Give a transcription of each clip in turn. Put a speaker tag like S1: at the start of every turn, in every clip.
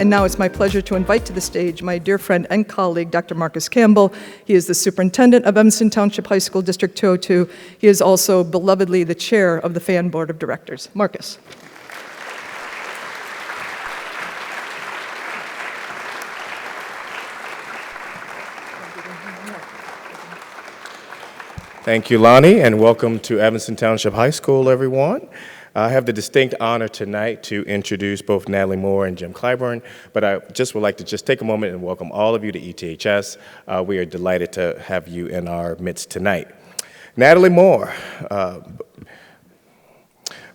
S1: And now it's my pleasure to invite to the stage my dear friend and colleague, Dr. Marcus Campbell. He is the superintendent of Evanston Township High School District 202. He is also belovedly the chair of the FAN Board of Directors. Marcus.
S2: Thank you, Lonnie, and welcome to Evanston Township High School, everyone. I have the distinct honor tonight to introduce both Natalie Moore and Jim Clyburn, but I just would like to take a moment and welcome all of you to ETHS. We are delighted to have you in our midst tonight. Natalie Moore.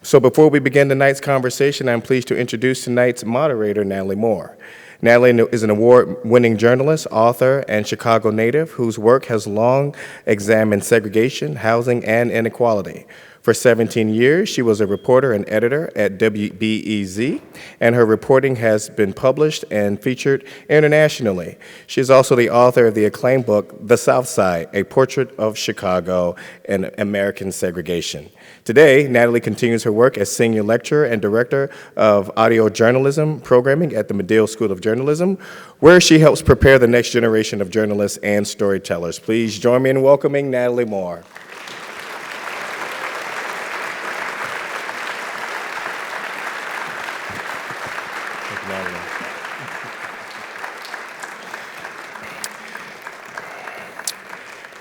S2: So before we begin tonight's conversation, I'm pleased to introduce tonight's moderator, Natalie Moore. Natalie is an award-winning journalist, author, and Chicago native whose work has long examined segregation, housing, and inequality. For 17 years, she was a reporter and editor at WBEZ, and her reporting has been published and featured internationally. She is also the author of the acclaimed book, The South Side, A Portrait of Chicago and American Segregation. Today, Natalie continues her work as senior lecturer and director of audio journalism programming at the Medill School of Journalism, where she helps prepare the next generation of journalists and storytellers. Please join me in welcoming Natalie Moore.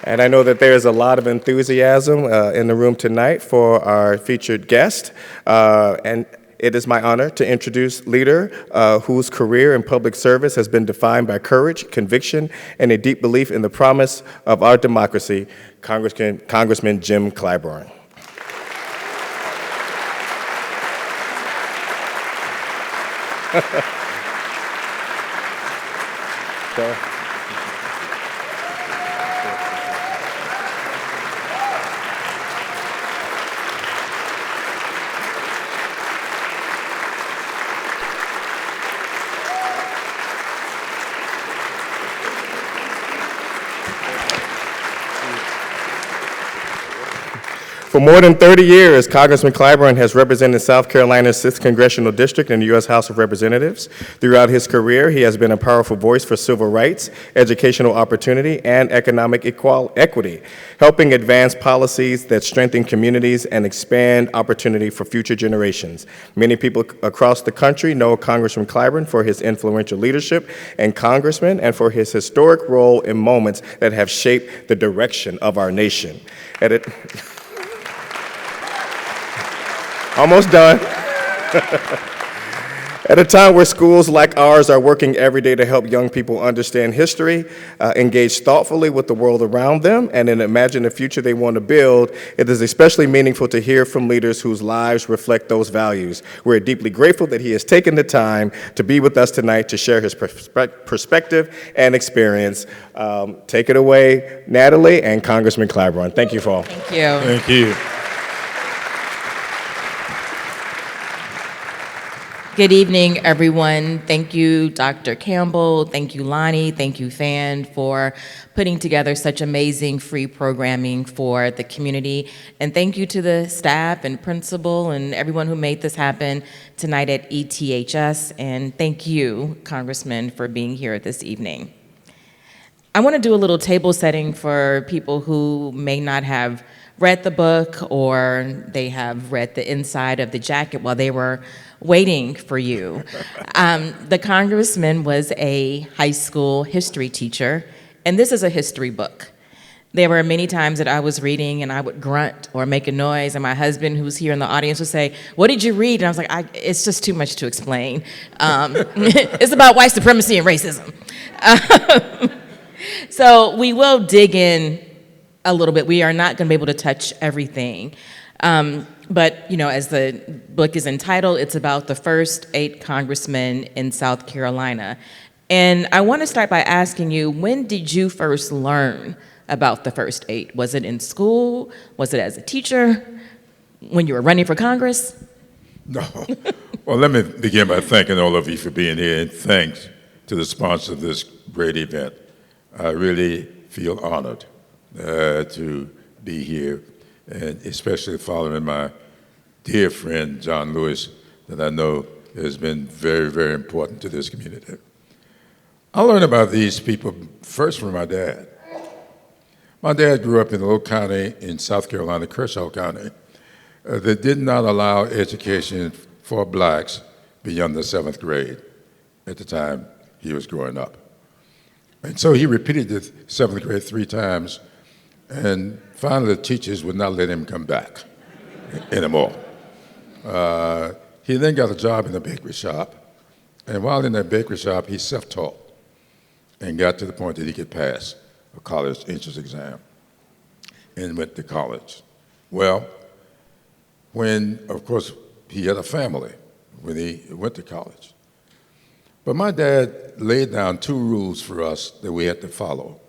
S2: And I know that there's a lot of enthusiasm in the room tonight for our featured guest. And it is my honor to introduce leader whose career in public service has been defined by courage, conviction, and a deep belief in the promise of our democracy, Congressman Jim Clyburn. For more than 30 years, Congressman Clyburn has represented South Carolina's 6th Congressional District in the U.S. House of Representatives. Throughout his career, he has been a powerful voice for civil rights, educational opportunity, and economic equity, helping advance policies that strengthen communities and expand opportunity for future generations. Many people across the country know Congressman Clyburn for his influential leadership and congressman and for his historic role in moments that have shaped the direction of our nation. Almost done. At a time where schools like ours are working every day to help young people understand history, engage thoughtfully with the world around them, and then imagine the future they want to build, it is especially meaningful to hear from leaders whose lives reflect those values. We're deeply grateful that he has taken the time to be with us tonight to share his perspective and experience. Take it away, Natalie and Congressman Clyburn. Thank you for all.
S3: Thank you.
S4: Thank you.
S3: Good evening, everyone. Thank you, Dr. Campbell. Thank you, Lonnie. Thank you, FAN, for putting together such amazing free programming for the community. And thank you to the staff and principal and everyone who made this happen tonight at ETHS. And thank you, Congressman, for being here this evening. I want to do a little table setting for people who may not have read the book or they have read the inside of the jacket while they were waiting for you. The congressman was a high school history teacher, and this is a history book. There were many times that I was reading and I would grunt or make a noise, and my husband, who's here in the audience, would say, "What did you read?" And I was like, it's just too much to explain. It's about white supremacy and racism. So we will dig in a little bit. We are not going to be able to touch everything. But, you know, as the book is entitled, it's about the first 8 congressmen in South Carolina. And I want to start by asking you, when did you first learn about the first 8? Was it in school? Was it as a teacher? When you were running for Congress?
S4: No. Well, let me begin by thanking all of you for being here, and thanks to the sponsor of this great event. I really feel honored to be here, and especially following my dear friend John Lewis that I know has been very, very important to this community. I learned about these people first from my dad. My dad grew up in a little county in South Carolina, Kershaw County, that did not allow education for blacks beyond the 7th grade at the time he was growing up. And so he repeated the 7th grade 3 times, and finally the teachers would not let him come back anymore. He then got a job in a bakery shop, and while in that bakery shop, he self-taught and got to the point that he could pass a college entrance exam and went to college. Well, when, of course, he had a family when he went to college. But my dad laid down 2 rules for us that we had to follow.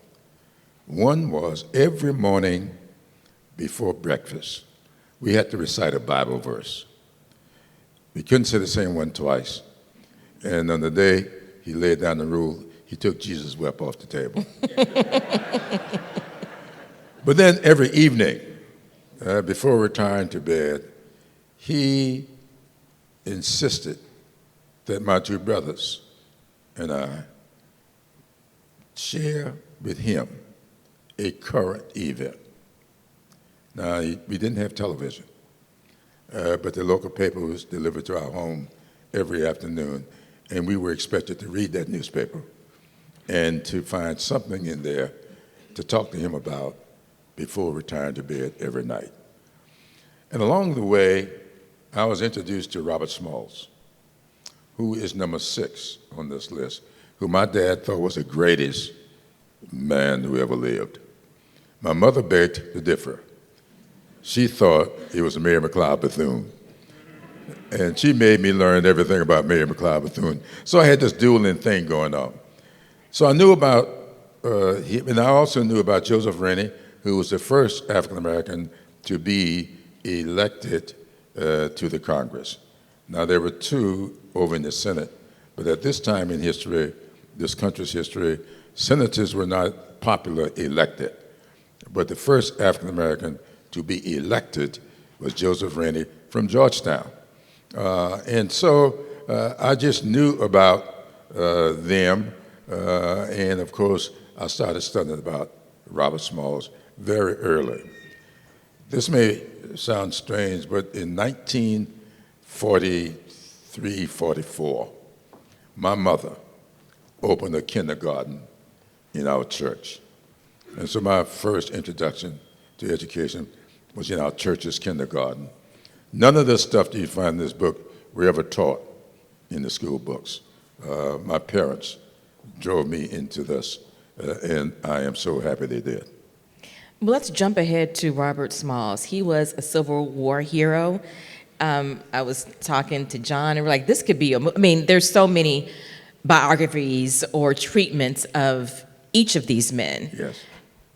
S4: One was every morning before breakfast, we had to recite a Bible verse. We couldn't say the same one twice. And on the day he laid down the rule, he took Jesus' whip off the table. But then every evening, before retiring to bed, he insisted that my 2 brothers and I share with him a current event. Now, we didn't have television, but the local paper was delivered to our home every afternoon, and we were expected to read that newspaper and to find something in there to talk to him about before retiring to bed every night. And along the way, I was introduced to Robert Smalls, who is number 6 on this list, who my dad thought was the greatest man who ever lived. My mother begged to differ. She thought he was Mary McLeod Bethune. And she made me learn everything about Mary McLeod Bethune. So I had this dueling thing going on. So I knew about him, and I also knew about Joseph Rennie, who was the first African-American to be elected to the Congress. Now, there were 2 over in the Senate, but at this time in history, this country's history, senators were not popular elected. But the first African-American to be elected was Joseph Rennie from Georgetown. And so I just knew about them, and of course, I started studying about Robert Smalls very early. This may sound strange, but in 1943, 44, my mother opened a kindergarten in our church. And so my first introduction to education was in our church's kindergarten. None of the stuff that you find in this book were ever taught in the school books. My parents drove me into this, and I am so happy they did.
S3: Well, let's jump ahead to Robert Smalls. He was a Civil War hero. I was talking to John, and we're like, this could be, there's so many biographies or treatments of each of these men.
S4: Yes.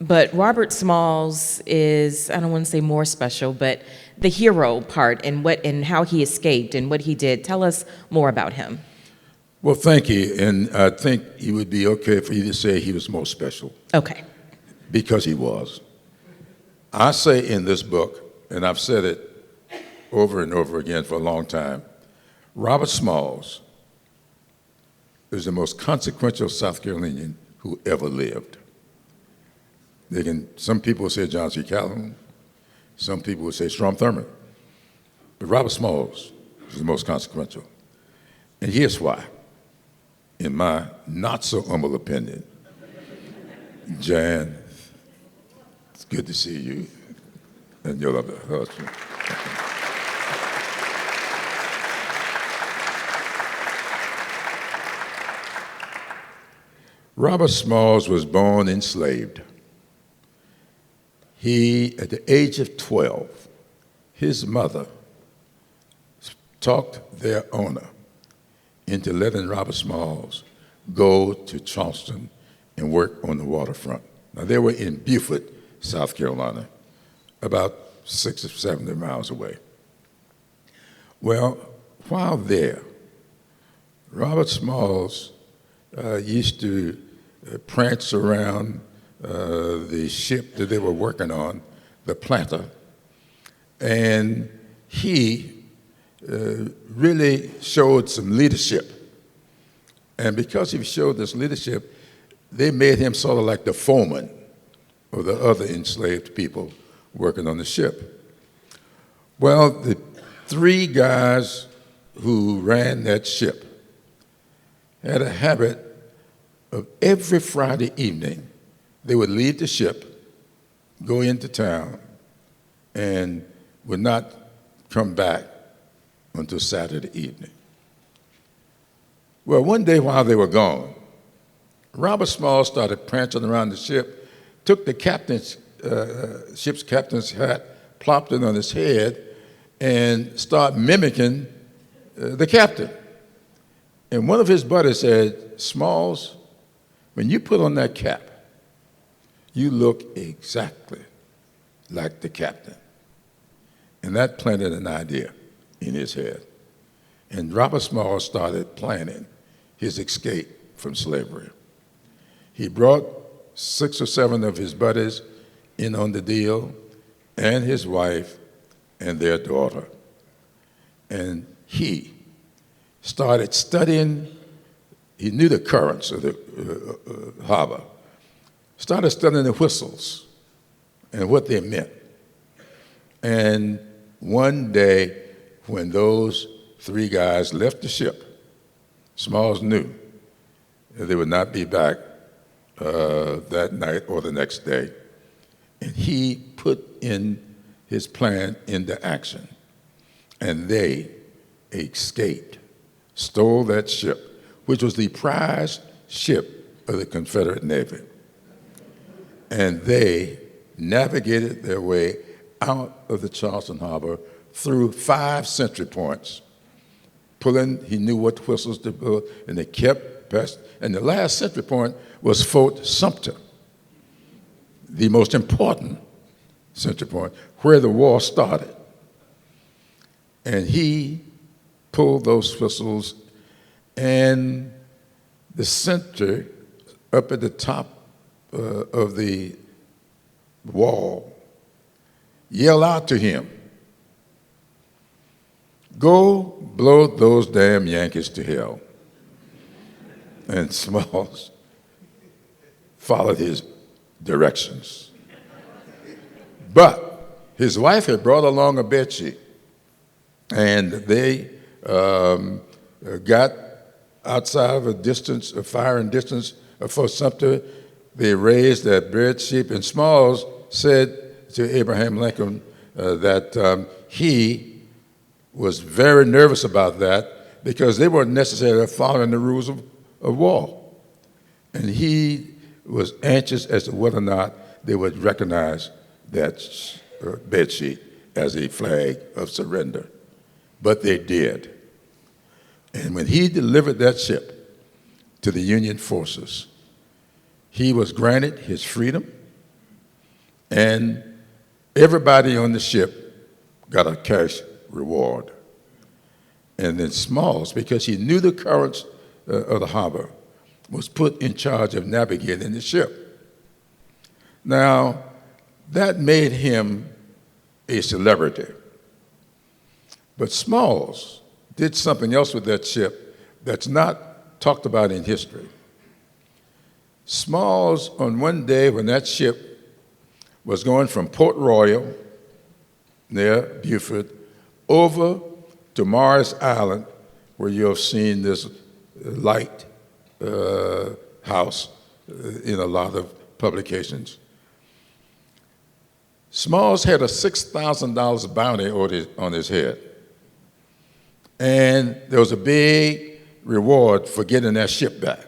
S3: But Robert Smalls is, I don't want to say more special, but the hero part and how he escaped and what he did. Tell us more about him.
S4: Well, thank you. And I think it would be okay for you to say he was more special.
S3: Okay.
S4: Because he was. I say in this book, and I've said it over and over again for a long time, Robert Smalls is the most consequential South Carolinian who ever lived. Some people will say John C. Calhoun, some people will say Strom Thurmond, but Robert Smalls is the most consequential. And here's why, in my not so humble opinion. Jan, it's good to see you and your other husband. Robert Smalls was born enslaved. He, at the age of 12, his mother talked their owner into letting Robert Smalls go to Charleston and work on the waterfront. Now, they were in Beaufort, South Carolina, about 6 or 7 miles away. Well, while there, Robert Smalls used to prance around the ship that they were working on, the Planter, and he really showed some leadership. And because he showed this leadership, they made him sort of like the foreman of the other enslaved people working on the ship. Well, the three guys who ran that ship had a habit of every Friday evening, they would leave the ship, go into town, and would not come back until Saturday evening. Well, one day while they were gone, Robert Small started prancing around the ship, took the ship's captain's hat, plopped it on his head, and started mimicking the captain. And one of his buddies said, "Smalls, when you put on that cap, you look exactly like the captain." And that planted an idea in his head. And Robert Smalls started planning his escape from slavery. He brought 6 or 7 of his buddies in on the deal, and his wife and their daughter. And he started studying. He knew the currents of the harbor, started studying the whistles and what they meant. And one day, when those 3 guys left the ship, Smalls knew that they would not be back that night or the next day. And he put in his plan into action. And they escaped, stole that ship, which was the prized ship of the Confederate Navy. And they navigated their way out of the Charleston Harbor through 5 sentry points. He knew what whistles to blow, and they kept past. And the last sentry point was Fort Sumter, the most important sentry point, where the war started. And he pulled those whistles, and the sentry up at the top of the wall yelled out to him, "Go blow those damn Yankees to hell." And Smalls followed his directions. But his wife had brought along a bedsheet, and they got outside of a firing distance of Fort Sumter. They raised that bedsheet, and Smalls said to Abraham Lincoln that he was very nervous about that because they weren't necessarily following the rules of war. And he was anxious as to whether or not they would recognize that bedsheet as a flag of surrender. But they did. And when he delivered that ship to the Union forces, he was granted his freedom, and everybody on the ship got a cash reward. And then Smalls, because he knew the currents of the harbor, was put in charge of navigating the ship. Now, that made him a celebrity. But Smalls did something else with that ship that's not talked about in history. Smalls, on one day when that ship was going from Port Royal, near Beaufort, over to Morris Island, where you have seen this light house in a lot of publications. Smalls had a $6,000 bounty on his head. And there was a big reward for getting that ship back.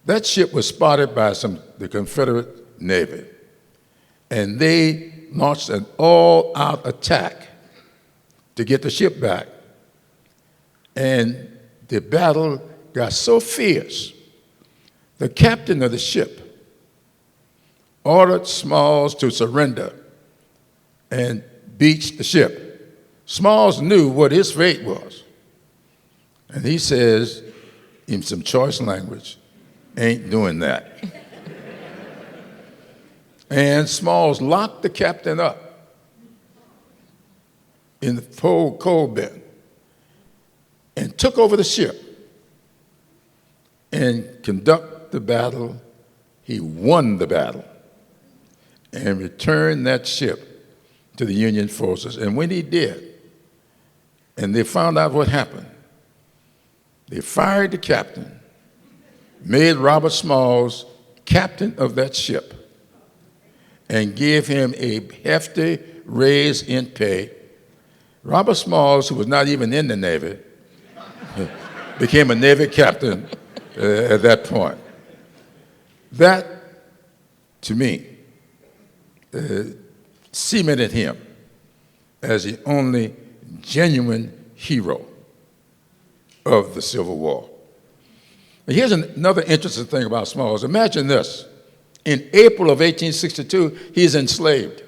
S4: That ship was spotted by the Confederate Navy, and they launched an all-out attack to get the ship back. And the battle got so fierce, the captain of the ship ordered Smalls to surrender and beach the ship. Smalls knew what his fate was. And he says, in some choice language, "Ain't doing that." And Smalls locked the captain up in the coal bin and took over the ship and conduct the battle. He won the battle and returned that ship to the Union forces. And when he did, and they found out what happened, they fired the captain, made Robert Smalls captain of that ship, and gave him a hefty raise in pay. Robert Smalls, who was not even in the Navy, became a Navy captain at that point. That, to me, cemented him as the only genuine hero of the Civil War. And here's another interesting thing about Smalls. Imagine this. In April of 1862, he's enslaved.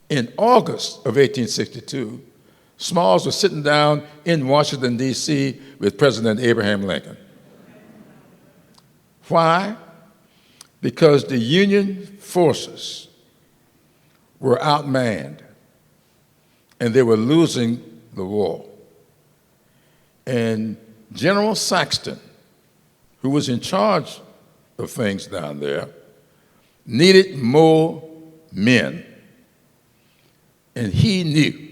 S4: In August of 1862, Smalls was sitting down in Washington, D.C. with President Abraham Lincoln. Why? Because the Union forces were outmanned and they were losing the war. And General Saxton, who was in charge of things down there, needed more men. And he knew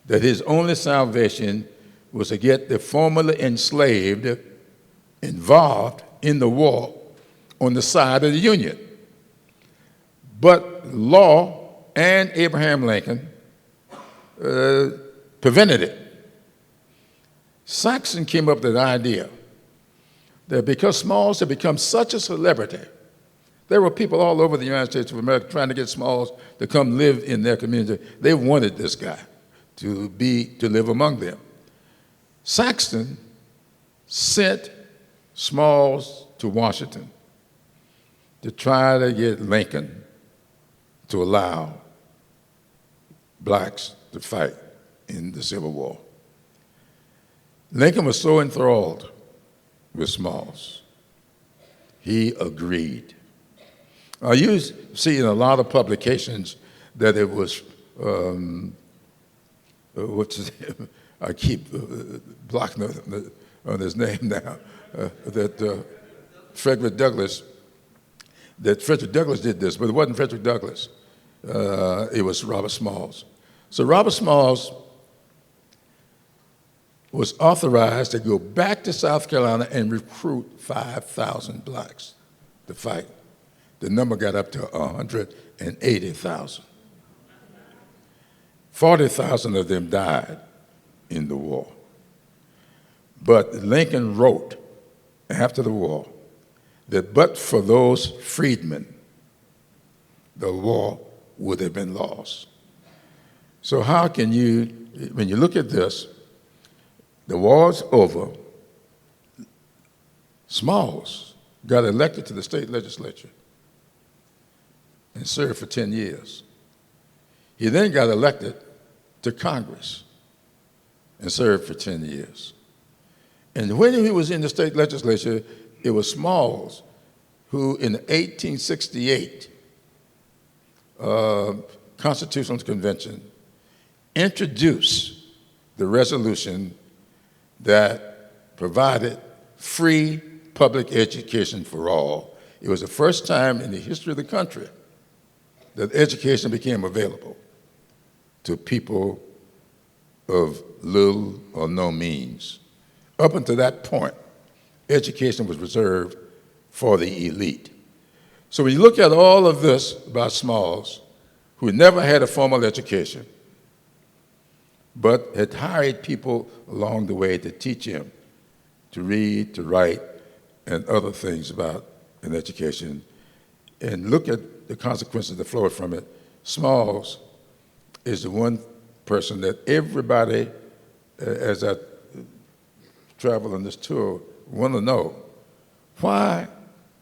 S4: that his only salvation was to get the formerly enslaved involved in the war on the side of the Union. But law and Abraham Lincoln prevented it. Saxton came up with the idea that because Smalls had become such a celebrity, there were people all over the United States of America trying to get Smalls to come live in their community. They wanted this guy to live among them. Saxton sent Smalls to Washington to try to get Lincoln to allow blacks to fight in the Civil War. Lincoln was so enthralled with Smalls, he agreed. You see in a lot of publications that it was, I keep blocking on his name now, that Frederick Douglass did this, but it wasn't Frederick Douglass. It was Robert Smalls. So Robert Smalls was authorized to go back to South Carolina and recruit 5,000 blacks to fight. The number got up to 180,000. 40,000 of them died in the war. But Lincoln wrote after the war that but for those freedmen, the war would have been lost. So how can you, when you look at this, the war's over, Smalls got elected to the state legislature and served for 10 years. He then got elected to Congress and served for 10 years. And when he was in the state legislature, it was Smalls who, in the 1868 Constitutional Convention, introduced the resolution that provided free public education for all. It was the first time in the history of the country that education became available to people of little or no means. Up until that point, education was reserved for the elite. So when you look at all of this about Smalls, who never had a formal education, but had hired people along the way to teach him to read, to write, and other things about an education, and look at the consequences that flowed from it, Smalls is the one person that everybody, as I travel on this tour, want to know, why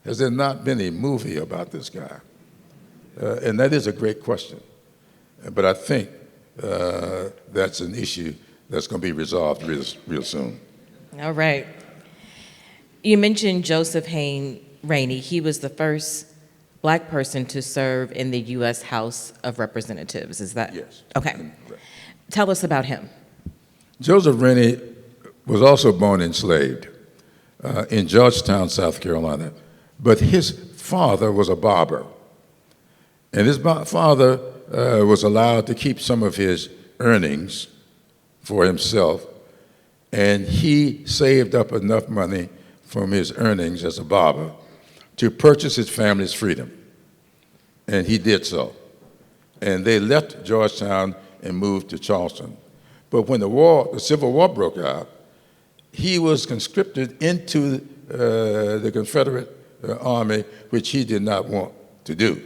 S4: has there not been a movie about this guy? And that is a great question. But I think that's an issue that's going to be resolved real soon.
S3: All right. You mentioned Joseph Hayne Rainey. He was the first Black person to serve in the U.S. House of Representatives. Is that?
S4: Yes.
S3: Okay. Tell us about him.
S4: Joseph Rennie was also born enslaved in Georgetown, South Carolina, but his father was a barber. And his father was allowed to keep some of his earnings for himself, and he saved up enough money from his earnings as a barber to purchase his family's freedom. And he did so. And they left Georgetown and moved to Charleston. But when the Civil War broke out, he was conscripted into the Confederate Army, which he did not want to do.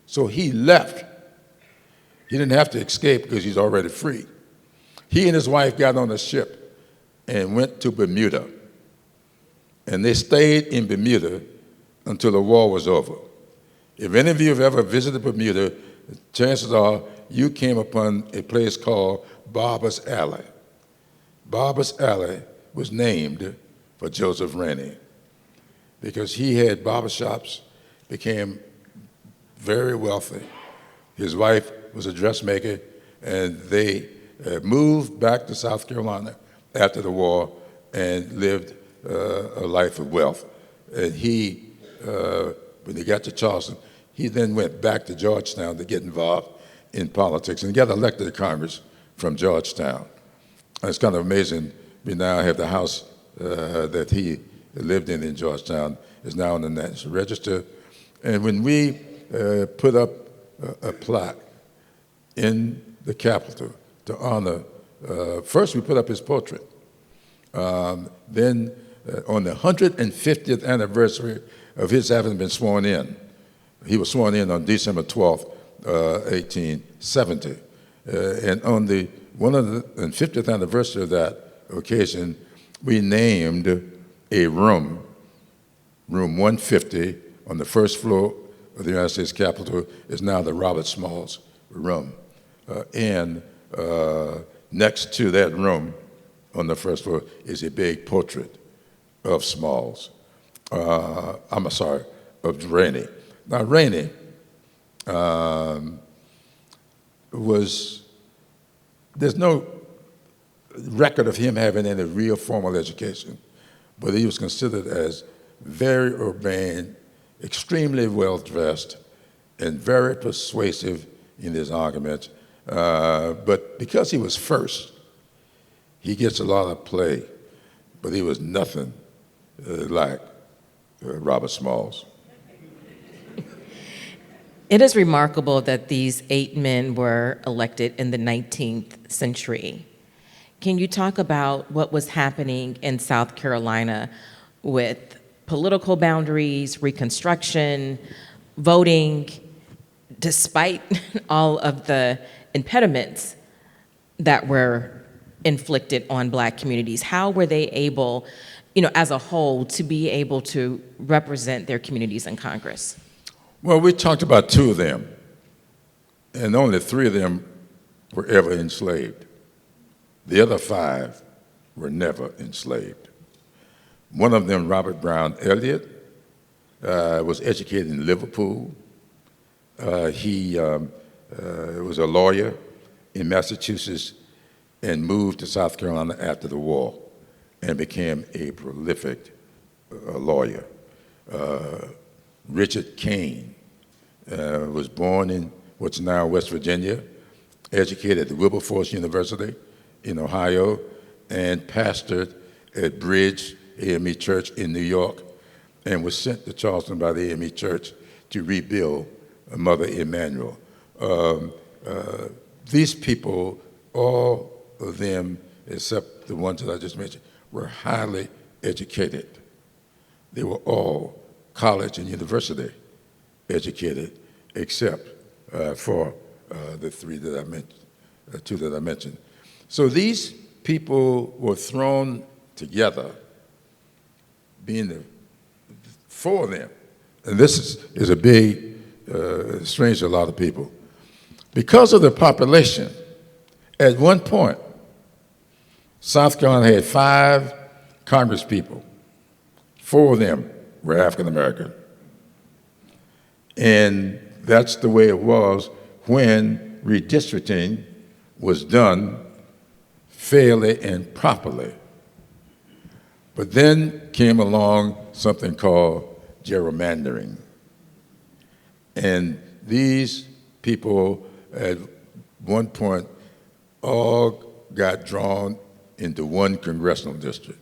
S4: So he left. He didn't have to escape because he's already free. He and his wife got on a ship and went to Bermuda. And they stayed in Bermuda until the war was over. If any of you have ever visited Bermuda, chances are you came upon a place called Barber's Alley. Barber's Alley was named for Joseph Rennie because he had barbershops, became very wealthy. His wife was a dressmaker, and they moved back to South Carolina after the war and lived a life of wealth. And he, when he got to Charleston, he then went back to Georgetown to get involved in politics and got elected to Congress from Georgetown. And it's kind of amazing. We now have the house that he lived in Georgetown is now on the National Register. And when we put up a plaque in the Capitol to honor, first we put up his portrait. Then on the 150th anniversary of his having been sworn in, he was sworn in on December 12th, 1870. And on the 150th anniversary of that occasion, we named a room, room 150, on the first floor of the United States Capitol, is now the Robert Smalls room. And next to that room on the first floor is a big portrait of Smalls. Of Rennie. Now, Rennie there's no record of him having any real formal education, but he was considered as very urbane, extremely well-dressed, and very persuasive in his arguments. But because he was first, he gets a lot of play, but he was nothing like Robert Smalls.
S3: It is remarkable that these 8 men were elected in the 19th century. Can you talk about what was happening in South Carolina with political boundaries, Reconstruction, voting, despite all of the impediments that were inflicted on Black communities? How were they able, as a whole, to be able to represent their communities in Congress?
S4: Well, we talked about 2 of them, and only 3 of them were ever enslaved. The other 5 were never enslaved. One of them, Robert Brown Elliott, was educated in Liverpool. He was a lawyer in Massachusetts and moved to South Carolina after the war and became a prolific lawyer. Richard Kane was born in what's now West Virginia, educated at Wilberforce University in Ohio, and pastored at Bridge AME Church in New York, and was sent to Charleston by the AME Church to rebuild Mother Emanuel. These people, all of them, except the ones that I just mentioned, were highly educated. They were all college and university educated, except for the 3 that I mentioned, 2 that I mentioned. So these people were thrown together, being the 4 of them, and this is a big, strange to a lot of people. Because of the population, at one point, South Carolina had 5 congresspeople. 4 of them were African American. And that's the way it was when redistricting was done fairly and properly. But then came along something called gerrymandering. And these people at one point all got drawn into one congressional district.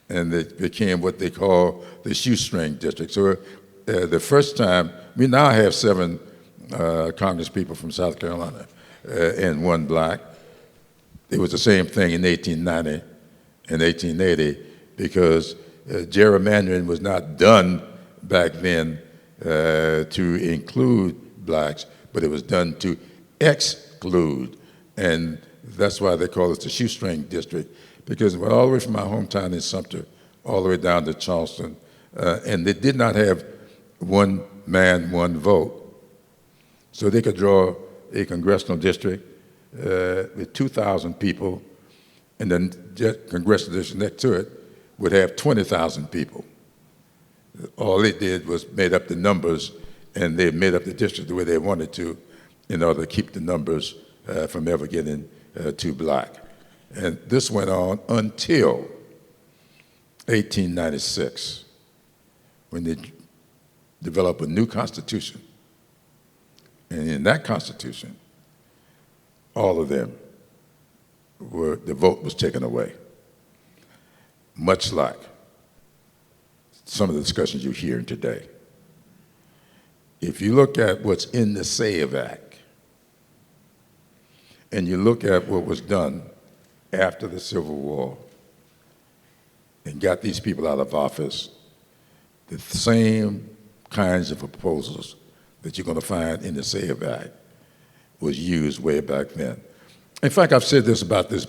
S4: And it became what they call the shoestring district. So the first time, we now have 7 congresspeople from South Carolina and 1 black. It was the same thing in 1890 and 1880 because gerrymandering was not done back then to include blacks, but it was done to exclude. And that's why they call it the shoestring district, because it went all the way from my hometown in Sumter all the way down to Charleston, and they did not have one man, one vote. So they could draw a congressional district with 2,000 people, and then the congressional district next to it would have 20,000 people. All they did was made up the numbers, and they made up the district the way they wanted to in order to keep the numbers from ever getting too black. And this went on until 1896, when they developed a new constitution. And in that constitution, all of them the vote was taken away, much like some of the discussions you're hearing today. If you look at what's in the SAVE Act, and you look at what was done after the Civil War and got these people out of office, the same kinds of proposals that you're going to find in the SAVE Act was used way back then. In fact, I've said this about this.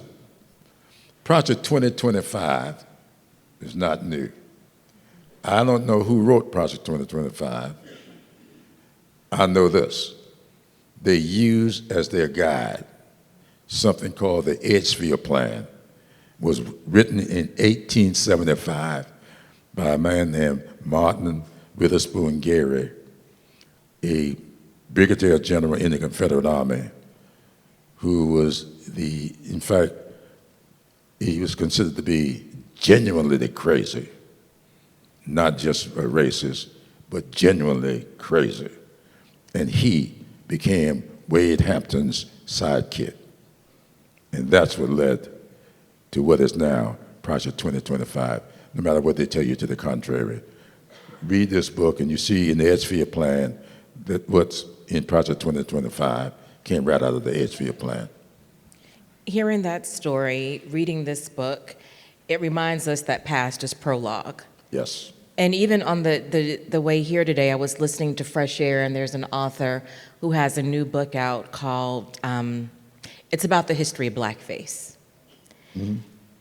S4: Project 2025 is not new. I don't know who wrote Project 2025. I know this. They used as their guide something called the Edgefield Plan. It was written in 1875 by a man named Martin Witherspoon Gary, a brigadier general in the Confederate Army, who was in fact, he was considered to be genuinely crazy, not just a racist, but genuinely crazy. And he became Wade Hampton's sidekick. And that's what led to what is now Project 2025, no matter what they tell you to the contrary. Read this book and you see in the Edgefield Plan that what's in Project 2025 came right out of the Edgefield Plan.
S3: Hearing that story, reading this book, it reminds us that past is prologue.
S4: Yes.
S3: And even on the way here today, I was listening to Fresh Air, and there's an author who has a new book out called, it's about the history of blackface. Mm-hmm.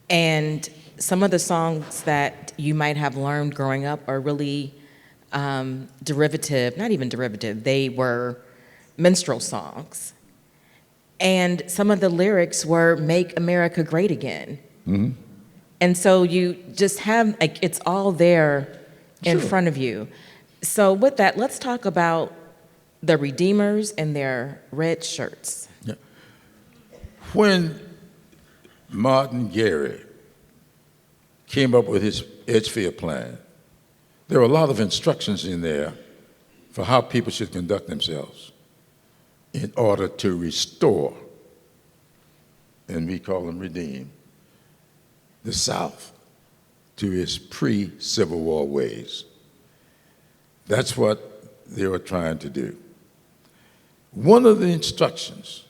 S3: And some of the songs that you might have learned growing up are really derivative, not even derivative, they were minstrel songs. And some of the lyrics were "Make America Great Again." Mm-hmm. And so you just have, like, it's all there in front of you. So with that, let's talk about the Redeemers and their red shirts.
S4: Yeah. When Martin Gary came up with his Edgefield Plan, there were a lot of instructions in there for how people should conduct themselves in order to restore, and we call them redeem, the South to its pre-Civil War ways. That's what they were trying to do. One of the instructions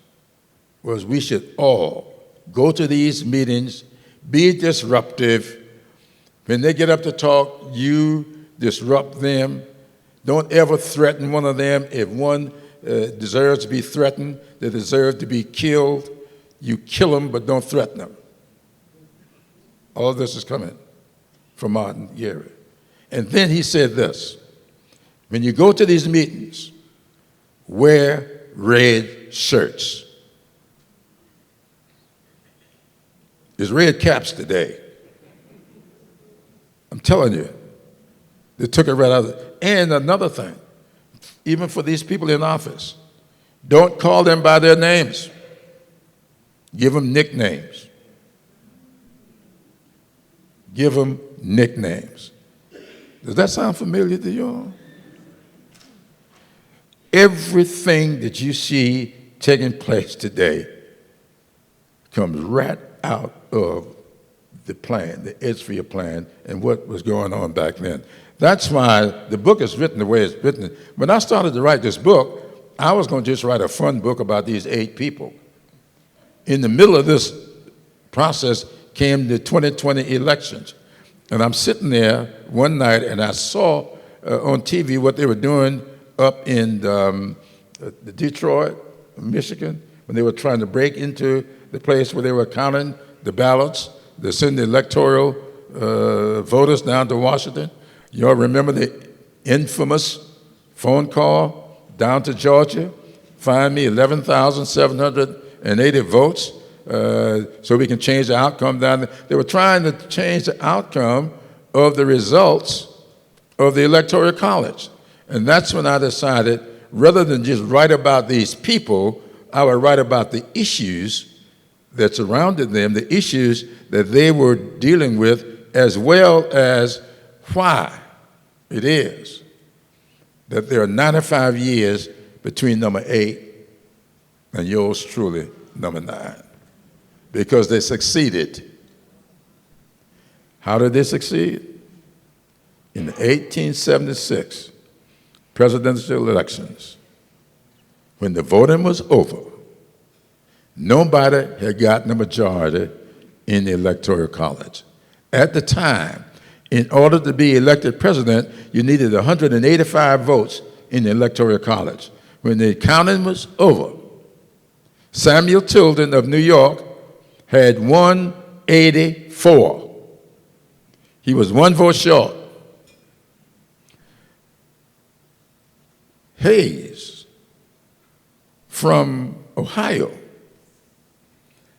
S4: was we should all go to these meetings, be disruptive. When they get up to talk, you disrupt them. Don't ever threaten one of them. If one deserves to be threatened, they deserve to be killed, you kill them, but don't threaten them. All of this is coming from Martin Gary. And then he said this: when you go to these meetings, wear red shirts. There's red caps today. I'm telling you, they took it right out of it. And another thing, even for these people in office. Don't call them by their names. Give them nicknames. Give them nicknames. Does that sound familiar to you all? Everything that you see taking place today comes right out of the plan, the Edgefield plan, and what was going on back then. That's why the book is written the way it's written. When I started to write this book, I was going to just write a fun book about these 8 people. In the middle of this process came the 2020 elections. And I'm sitting there one night and I saw on TV what they were doing up in Detroit, Michigan, when they were trying to break into the place where they were counting the ballots, they send the electoral voters down to Washington. You all remember the infamous phone call down to Georgia? Find me 11,780 votes so we can change the outcome down there. They were trying to change the outcome of the results of the Electoral College. And that's when I decided, rather than just write about these people, I would write about the issues that surrounded them, the issues that they were dealing with, as well as why it is that there are 95 years between number 8 and yours truly, number 9. Because they succeeded. How did they succeed? In the 1876 presidential elections, when the voting was over, nobody had gotten a majority in the Electoral College. At the time, in order to be elected president, you needed 185 votes in the Electoral College. When the counting was over, Samuel Tilden of New York had 184. He was 1 vote short. Hayes from Ohio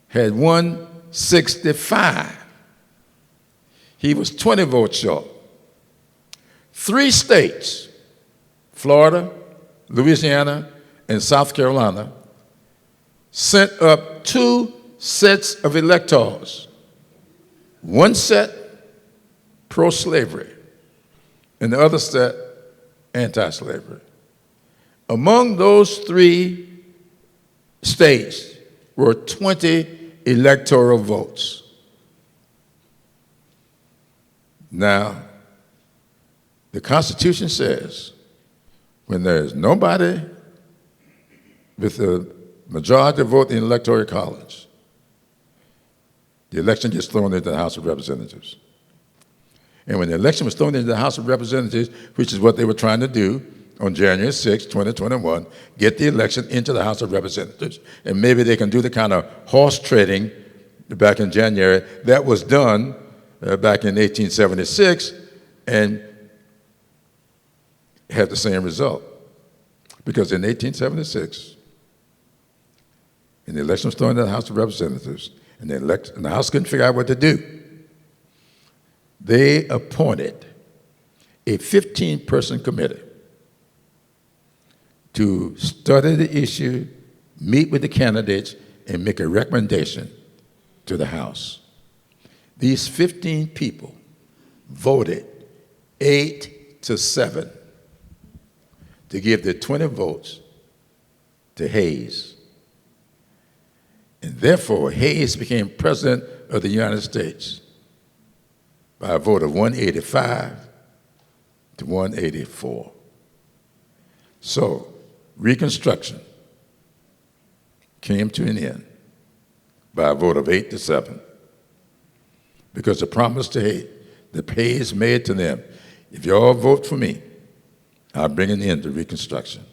S4: had 165. He was 20 votes short. 3 states, Florida, Louisiana, and South Carolina, sent up 2 sets of electors. 1 set pro-slavery, and the other set anti-slavery. Among those 3 states were 20 electoral votes. Now, the Constitution says when there is nobody with a majority vote in the Electoral College, the election gets thrown into the House of Representatives. And when the election was thrown into the House of Representatives, which is what they were trying to do on January 6, 2021, get the election into the House of Representatives, and maybe they can do the kind of horse trading back in January that was done back in 1876 and had the same result. Because in 1876, and the election was thrown into the House of Representatives, and the House couldn't figure out what to do, they appointed a 15-person committee to study the issue, meet with the candidates, and make a recommendation to the House. These 15 people voted 8-7 to give the 20 votes to Hayes. And therefore, Hayes became president of the United States by a vote of 185 to 184. So, Reconstruction came to an end by a vote of 8-7 because the promise to Hayes made to them, if you all vote for me, I'll bring an end to Reconstruction.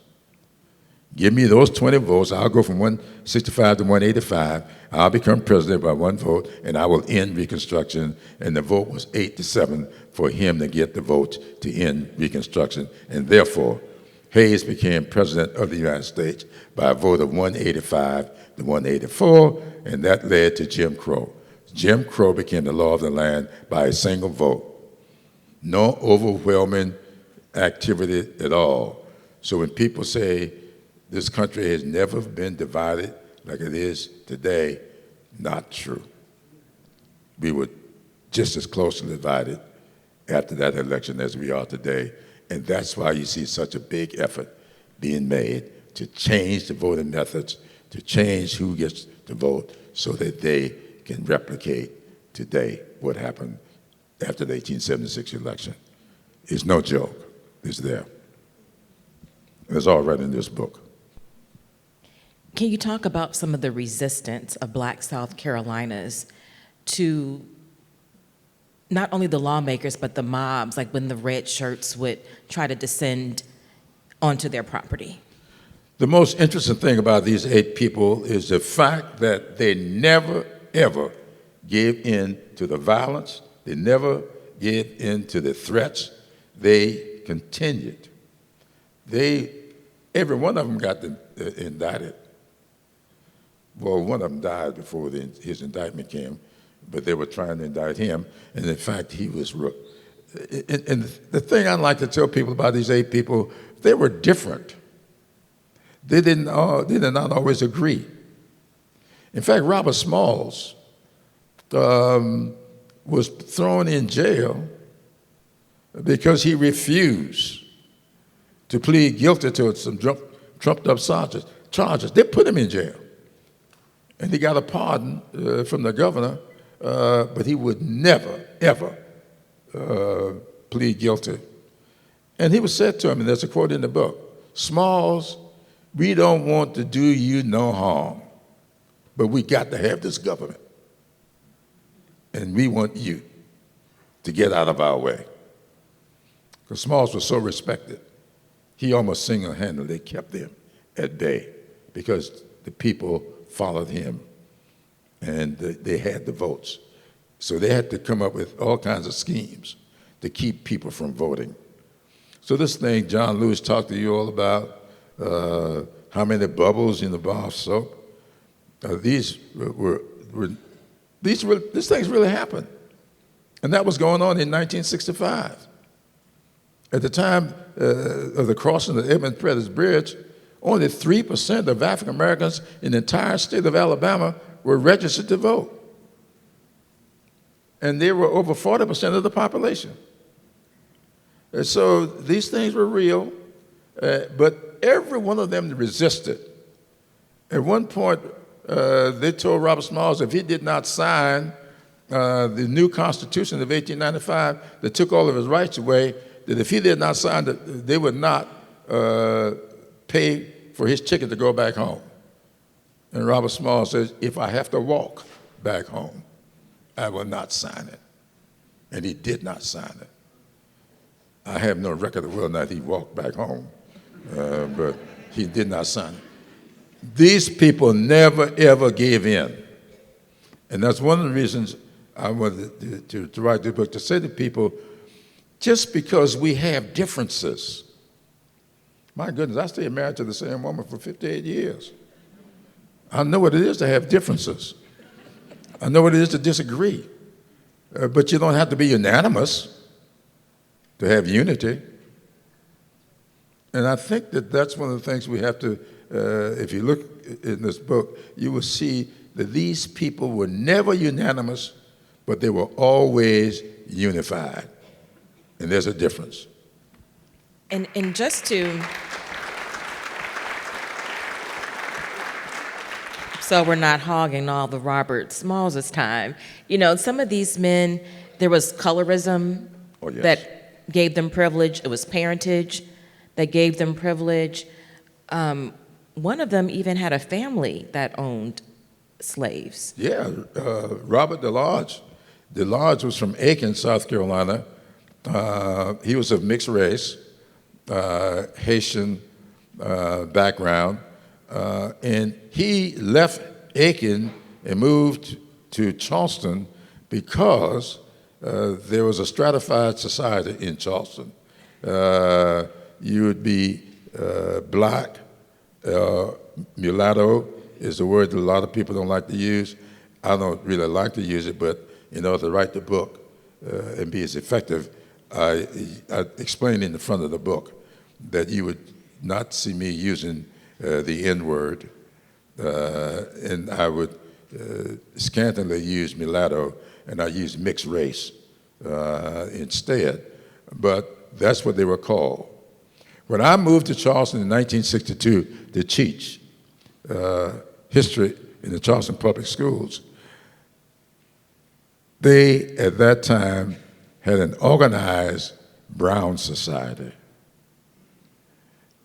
S4: Give me those 20 votes, I'll go from 165 to 185, I'll become president by 1 vote, and I will end Reconstruction. And the vote was 8-7 for him to get the votes to end Reconstruction. And therefore, Hayes became president of the United States by a vote of 185 to 184, and that led to Jim Crow. Jim Crow became the law of the land by a single vote. No overwhelming activity at all. So when people say this country has never been divided like it is today, not true. We were just as closely divided after that election as we are today, and that's why you see such a big effort being made to change the voting methods, to change who gets to vote so that they can replicate today what happened after the 1876 election. It's no joke. It's there. It's all right in this book.
S3: Can you talk about some of the resistance of Black South Carolinas to not only the lawmakers, but the mobs, like when the red shirts would try to descend onto their property?
S4: The most interesting thing about these 8 people is the fact that they never, ever gave in to the violence. They never gave in to the threats. They continued. Every one of them got indicted. Well, one of them died before his indictment came, but they were trying to indict him, and in fact, he was. And the thing I like to tell people about these 8 people, they were different. They did not always agree. In fact, Robert Smalls was thrown in jail because he refused to plead guilty to some trumped-up charges. They put him in jail. And he got a pardon from the governor, but he would never, ever plead guilty. And he was said to him, and there's a quote in the book, "Smalls, we don't want to do you no harm, but we got to have this government. And we want you to get out of our way." Because Smalls was so respected, he almost single-handedly kept them at bay because the people followed him and they had the votes. So they had to come up with all kinds of schemes to keep people from voting. So this thing John Lewis talked to you all about, how many bubbles in the bar of soap, these things really happened. And that was going on in 1965. At the time of the crossing of the Edmund Pettus Bridge, only 3% of African Americans in the entire state of Alabama were registered to vote. And they were over 40% of the population. And so these things were real, but every one of them resisted. At one point, they told Robert Smalls if he did not sign the new Constitution of 1895 that took all of his rights away, that if he did not sign it, they would not pay for his ticket to go back home. And Robert Smalls says, "If I have to walk back home, I will not sign it." And he did not sign it. I have no record of whether or not he walked back home, but he did not sign it. These people never, ever gave in. And that's one of the reasons I wanted to write this book, to say to people, just because we have differences, my goodness, I stayed married to the same woman for 58 years. I know what it is to have differences. I know what it is to disagree. But you don't have to be unanimous to have unity. And I think that that's one of the things we have to, if you look in this book, you will see that these people were never unanimous, but they were always unified. And there's a difference.
S3: And just to, so we're not hogging all the Robert Smalls' time, you know, some of these men, there was colorism that gave them privilege. It was parentage that gave them privilege. One of them even had a family that owned slaves.
S4: Yeah, Robert DeLodge. DeLodge was from Aiken, South Carolina. He was of mixed race, Haitian background, and he left Aiken and moved to Charleston because there was a stratified society in Charleston. You would be black, mulatto is the word that a lot of people don't like to use. I don't really like to use it, but in order to write the book and be as effective, I explained in the front of the book that you would not see me using the N-word, and I would scantily use mulatto, and I used mixed race instead. But that's what they were called. When I moved to Charleston in 1962 to teach history in the Charleston Public Schools, they, at that time, had an organized Brown Society.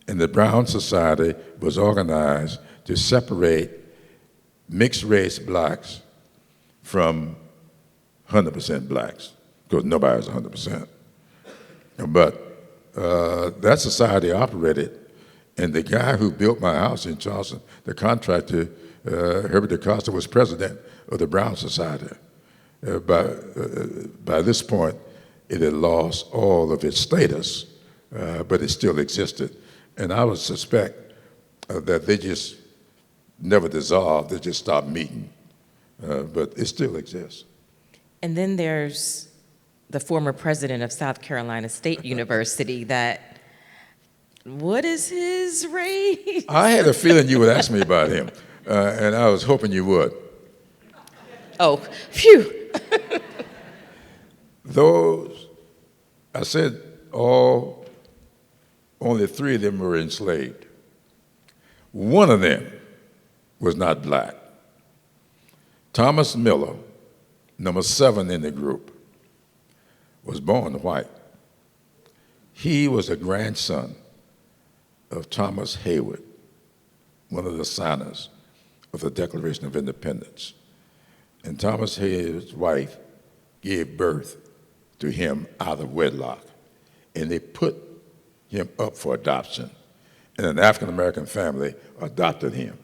S4: And the Brown Society was organized to separate mixed-race blacks from 100% blacks, because nobody was 100%. But that society operated, and the guy who built my house in Charleston, the contractor, Herbert DaCosta, was president of the Brown Society. By this point, it had lost all of its status, but it still existed. And I would suspect that they just never dissolved, they just stopped meeting. But it still exists.
S3: And then there's the former president of South Carolina State University what is his race?
S4: I had a feeling you would ask me about him, and I was hoping you would.
S3: Oh, phew.
S4: Those, I said only 3 of them were enslaved. One of them was not black. Thomas Miller, number 7 in the group, was born white. He was a grandson of Thomas Heyward, one of the signers of the Declaration of Independence. And Thomas Heyward's wife gave birth to him out of wedlock. And they put him up for adoption. And an African-American family adopted him.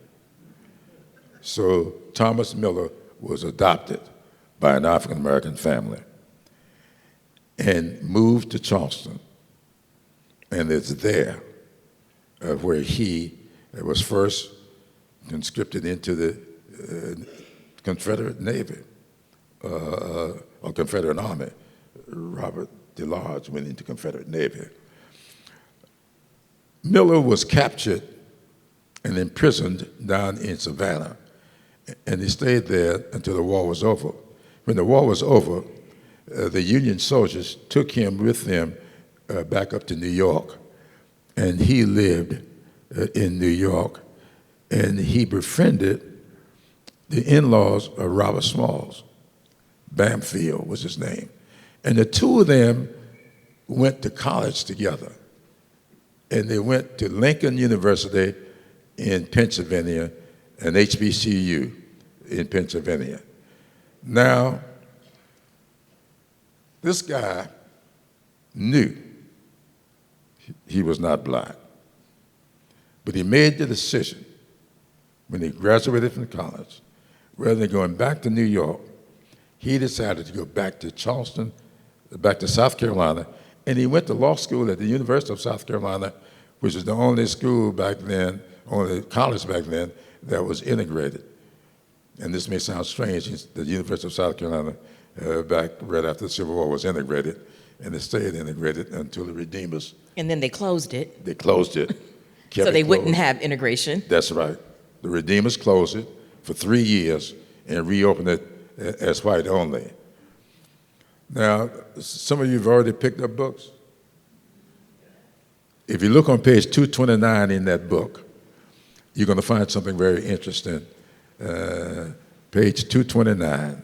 S4: So Thomas Miller was adopted by an African-American family and moved to Charleston. And it's there where he was first conscripted into the Confederate Navy, or Confederate Army. Robert DeLarge went into Confederate Navy. Miller was captured and imprisoned down in Savannah, and he stayed there until the war was over. When the war was over, the Union soldiers took him with them back up to New York, and he lived in New York, and he befriended the in-laws of Robert Smalls. Bamfield was his name. And the 2 of them went to college together. And they went to Lincoln University in Pennsylvania and HBCU in Pennsylvania. Now, this guy knew he was not black, but he made the decision when he graduated from college, rather than going back to New York, he decided to go back to Charleston, back to South Carolina, and he went to law school at the University of South Carolina, which was the only school back then, only college back then, that was integrated. And this may sound strange, the University of South Carolina, back right after the Civil War, was integrated, and it stayed integrated until the Redeemers.
S3: And then they closed it.
S4: They closed it.
S3: So they wouldn't have integration.
S4: That's right. The Redeemers closed it for 3 years and reopened it as white only. Now, some of you have already picked up books. If you look on page 229 in that book, you're going to find something very interesting. Page 229.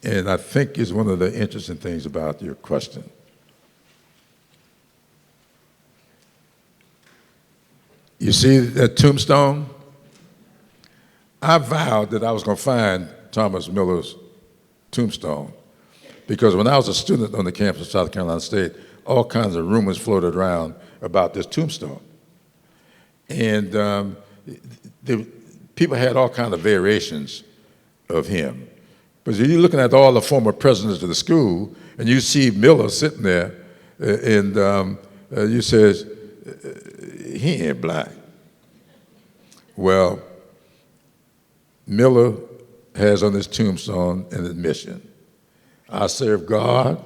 S4: And I think is one of the interesting things about your question. You see that tombstone? I vowed that I was going to find Thomas Miller's tombstone, because when I was a student on the campus of South Carolina State, all kinds of rumors floated around about this tombstone. And people had all kinds of variations of him. But you're looking at all the former presidents of the school, and you see Miller sitting there, and you says, he ain't black. Well, Miller has on his tombstone an admission: I serve God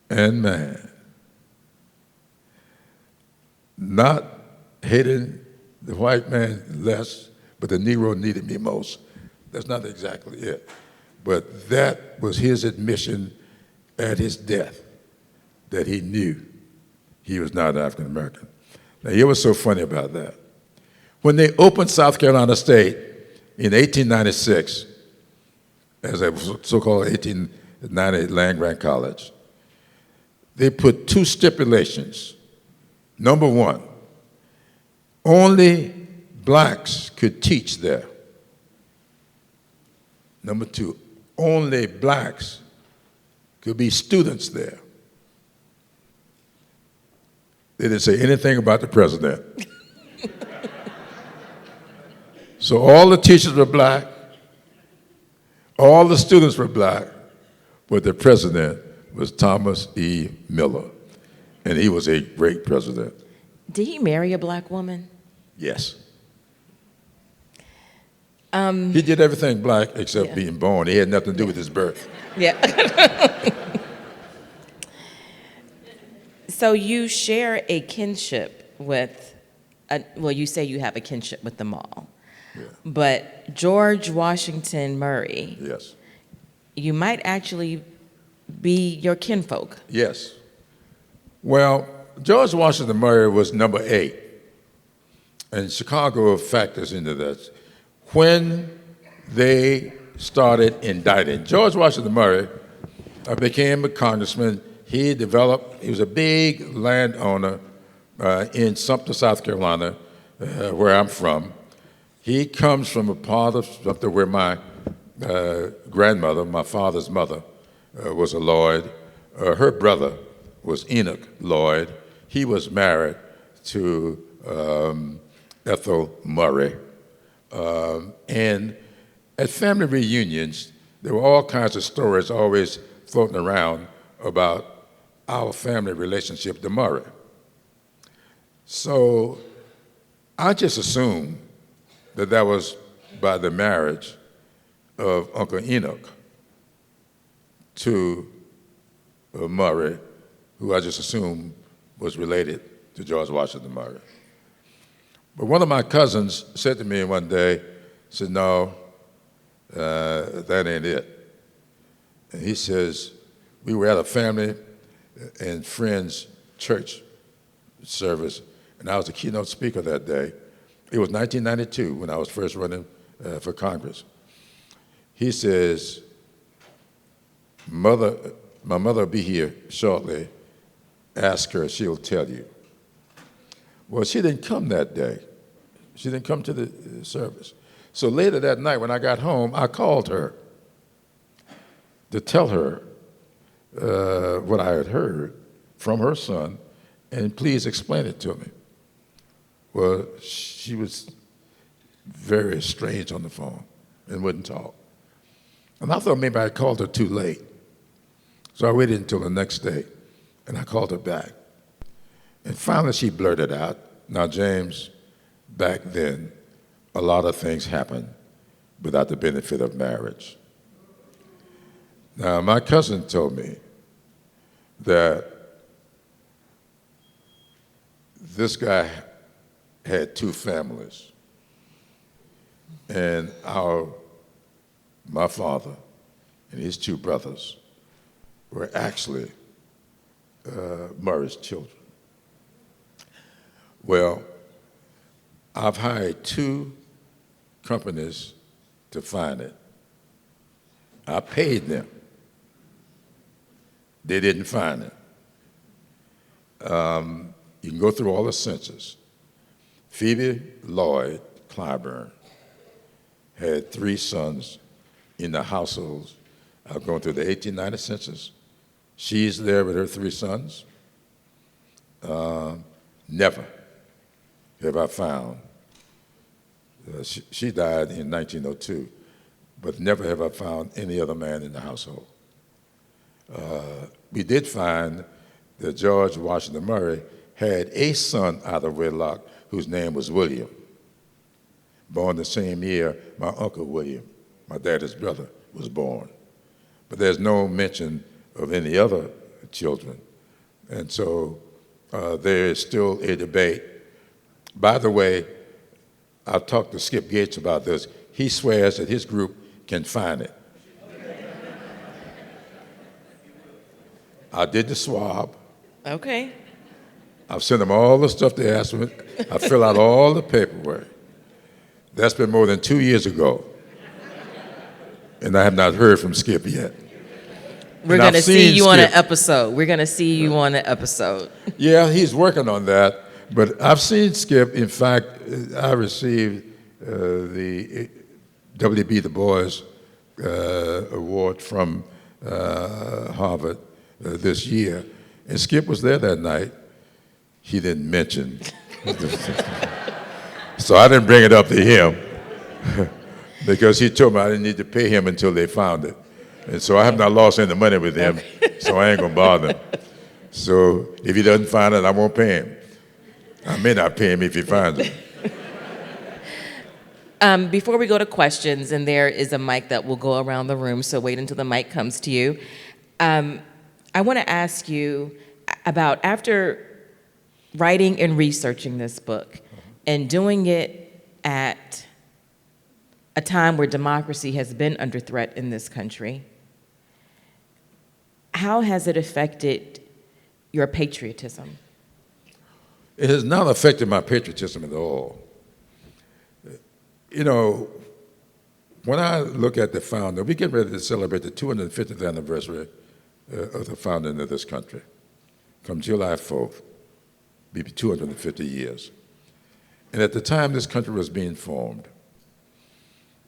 S4: and man. not hating the white man less, but the Negro needed me most. That's not exactly it. But that was his admission at his death, that he knew he was not African American. Now, here's what's so funny about that. When they opened South Carolina State in 1896, as a so-called 1890 land-grant college, they put two stipulations. Number one, only blacks could teach there. Number two, only blacks could be students there. They didn't say anything about the president. So all the teachers were black, all the students were black, but the president was Thomas E. Miller, and he was a great president.
S3: Did he marry a black woman?
S4: Yes. He did everything black except being born. He had nothing to do with his birth.
S3: Yeah. So you share a kinship with, well, you say you have a kinship with them all.
S4: Yeah.
S3: But George Washington Murray,
S4: Yes.
S3: you might actually be your kinfolk.
S4: Yes. Well, George Washington Murray was number 8, and Chicago factors into that. When they started indicting, George Washington Murray became a congressman. He was a big landowner in Sumter, South Carolina, where I'm from. He comes from a part of Sumter where my grandmother, my father's mother, was a Lloyd. Her brother was Enoch Lloyd. He was married to Ethel Murray. And at family reunions, there were all kinds of stories always floating around about our family relationship to Murray. So I just assumed that was by the marriage of Uncle Enoch to Murray, who I just assumed was related to George Washington Murray. But one of my cousins said to me one day, said, no, that ain't it. And he says, we were at a family and friends church service, and I was the keynote speaker that day. It was 1992 when I was first running for Congress. He says, my mother will be here shortly. Ask her, she'll tell you. Well, she didn't come that day. She didn't come to the service. So later that night when I got home, I called her to tell her what I had heard from her son, and please explain it to me. Well, she was very strange on the phone and wouldn't talk. And I thought maybe I called her too late. So I waited until the next day, and I called her back. And finally she blurted out, now James, back then, a lot of things happened without the benefit of marriage. Now, my cousin told me that this guy had 2 families, and my father and his 2 brothers were actually Murray's children. Well, I've hired 2 companies to find it. I paid them. They didn't find it. You can go through all the census. Phoebe Lloyd Clyburn had 3 sons in the households. I've gone through the 1890 census. She's there with her 3 sons. Never have I found. She died in 1902, but never have I found any other man in the household. We did find that George Washington Murray had a son out of wedlock whose name was William, born the same year my Uncle William, my daddy's brother, was born. But there's no mention of any other children. And so there is still a debate. By the way, I've talked to Skip Gates about this. He swears that his group can find it. I did the swab.
S3: Okay.
S4: I've sent them all the stuff they asked me. I fill out all the paperwork. That's been more than 2 years ago. And I have not heard from Skip yet.
S3: We're going to see you on an episode. We're going to see you on an episode.
S4: Yeah, he's working on that. But I've seen Skip. In fact, I received the W.B. Du Bois Award from Harvard this year. And Skip was there that night. He didn't mention. So I didn't bring it up to him because he told me I didn't need to pay him until they found it. And so I have not lost any money with him, so I ain't going to bother him. So if he doesn't find it, I won't pay him. I may not pay him if he finds it.
S3: Before we go to questions, and there is a mic that will go around the room, so wait until the mic comes to you. I want to ask you about, after writing and researching this book and doing it at a time where democracy has been under threat in this country, how has it affected your patriotism?
S4: It has not affected my patriotism at all. You know, when I look at the founder, we get ready to celebrate the 250th anniversary of the founding of this country. Come July 4th, be 250 years. And at the time this country was being formed,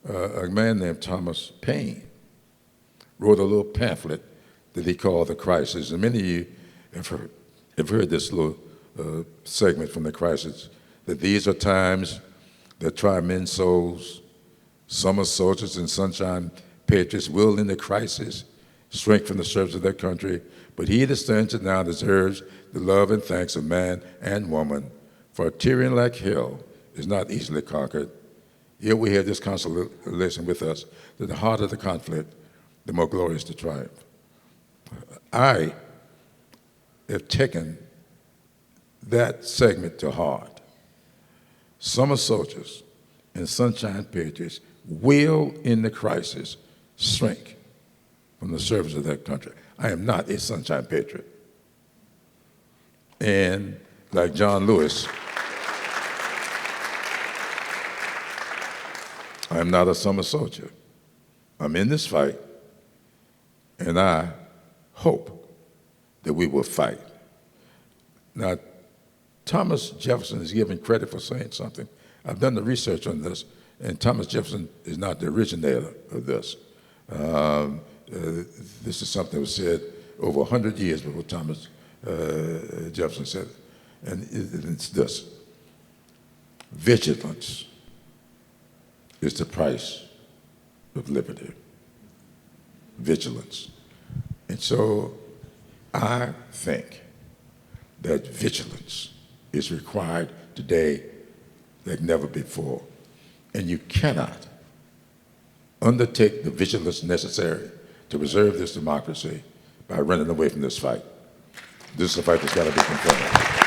S4: a man named Thomas Paine wrote a little pamphlet that he called The Crisis. And many of you have heard this little segment from The Crisis, that these are times that try men's souls. Summer soldiers and sunshine patriots will in the crisis shrink from the service of their country, but he that stands it now deserves the love and thanks of man and woman, for a tyranny like hell is not easily conquered. Here we have this consolation with us, that the harder the conflict, the more glorious the triumph. I have taken that segment to heart. Summer soldiers and sunshine patriots will, in the crisis, shrink from the service of their country. I am not a sunshine patriot. And like John Lewis, I am not a summer soldier. I'm in this fight, and I hope that we will fight. Now, Thomas Jefferson is given credit for saying something. I've done the research on this, and Thomas Jefferson is not the originator of this. This is something that was said over 100 years before Thomas Jefferson said it. And it's this: vigilance is the price of liberty. Vigilance. And so I think that vigilance is required today like never before. And you cannot undertake the vigilance necessary to preserve this democracy by running away from this fight. This is a fight that's got to be confronted.